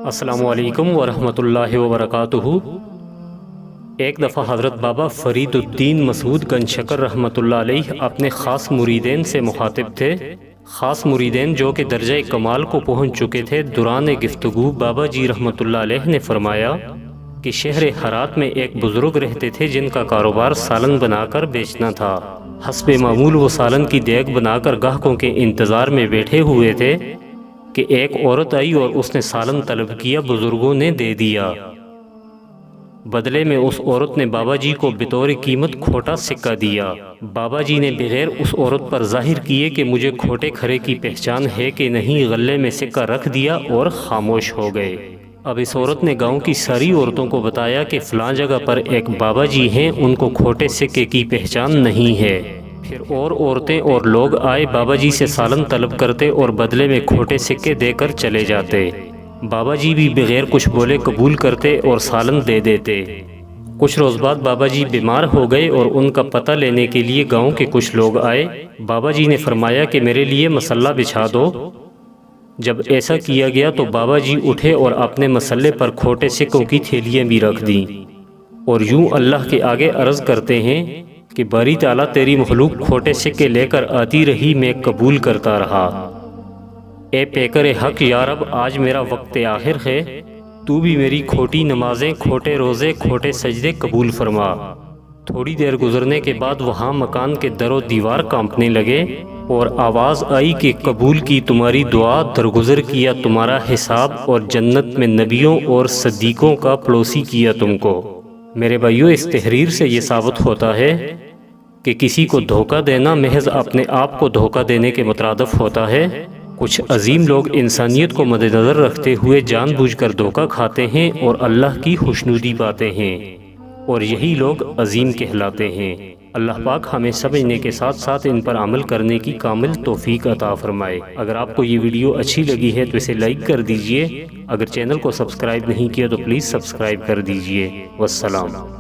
السلام علیکم ورحمۃ اللہ وبرکاتہ۔ ایک دفعہ حضرت بابا فرید الدین مسعود گنج شکر رحمۃ اللہ علیہ اپنے خاص مریدین سے مخاطب تھے۔ خاص مریدین جو کہ درجہ کمال کو پہنچ چکے تھے، دوران گفتگو بابا جی رحمۃ اللہ علیہ نے فرمایا کہ شہر ہرات میں ایک بزرگ رہتے تھے جن کا کاروبار سالن بنا کر بیچنا تھا۔ حسب معمول وہ سالن کی دیگ بنا کر گاہکوں کے انتظار میں بیٹھے ہوئے تھے کہ ایک عورت آئی اور اس نے سالن طلب کیا۔ بزرگوں نے دے دیا۔ بدلے میں اس عورت نے بابا جی کو بطور قیمت کھوٹا سکہ دیا۔ بابا جی نے بغیر اس عورت پر ظاہر کیے کہ مجھے کھوٹے کھرے کی پہچان ہے کہ نہیں، غلے میں سکہ رکھ دیا اور خاموش ہو گئے۔ اب اس عورت نے گاؤں کی ساری عورتوں کو بتایا کہ فلاں جگہ پر ایک بابا جی ہیں، ان کو کھوٹے سکے کی پہچان نہیں ہے۔ پھر اور عورتیں اور لوگ آئے، بابا جی سے سالن طلب کرتے اور بدلے میں کھوٹے سکے دے کر چلے جاتے۔ بابا جی بھی بغیر کچھ بولے قبول کرتے اور سالن دے دیتے۔ کچھ روز بعد بابا جی بیمار ہو گئے اور ان کا پتہ لینے کے لیے گاؤں کے کچھ لوگ آئے۔ بابا جی نے فرمایا کہ میرے لیے مسلح بچھا دو۔ جب ایسا کیا گیا تو بابا جی اٹھے اور اپنے مسلح پر کھوٹے سکوں کی تھیلیاں بھی رکھ دیں اور یوں اللہ کے آگے عرض کرتے ہیں کہ باری تعالیٰ تیری مخلوق کھوٹے سکے لے کر آتی رہی، میں قبول کرتا رہا۔ اے پیکر حق یا رب، آج میرا وقت آخر ہے، تو بھی میری کھوٹی نمازیں، کھوٹے روزے، کھوٹے سجدے قبول فرما۔ تھوڑی دیر گزرنے کے بعد وہاں مکان کے در و دیوار کانپنے لگے اور آواز آئی کہ قبول کی تمہاری دعا، درگزر کیا تمہارا حساب اور جنت میں نبیوں اور صدیقوں کا پڑوسی کیا تم کو۔ میرے بھائیو، اس تحریر سے یہ ثابت ہوتا ہے کہ کسی کو دھوکہ دینا محض اپنے آپ کو دھوکہ دینے کے مترادف ہوتا ہے۔ کچھ عظیم لوگ انسانیت کو مد نظر رکھتے ہوئے جان بوجھ کر دھوکہ کھاتے ہیں اور اللہ کی خوشنودی پاتے ہیں، اور یہی لوگ عظیم کہلاتے ہیں۔ اللہ پاک ہمیں سمجھنے کے ساتھ ساتھ ان پر عمل کرنے کی کامل توفیق عطا فرمائے۔ اگر آپ کو یہ ویڈیو اچھی لگی ہے تو اسے لائک کر دیجئے۔ اگر چینل کو سبسکرائب نہیں کیا تو پلیز سبسکرائب کر دیجئے۔ والسلام۔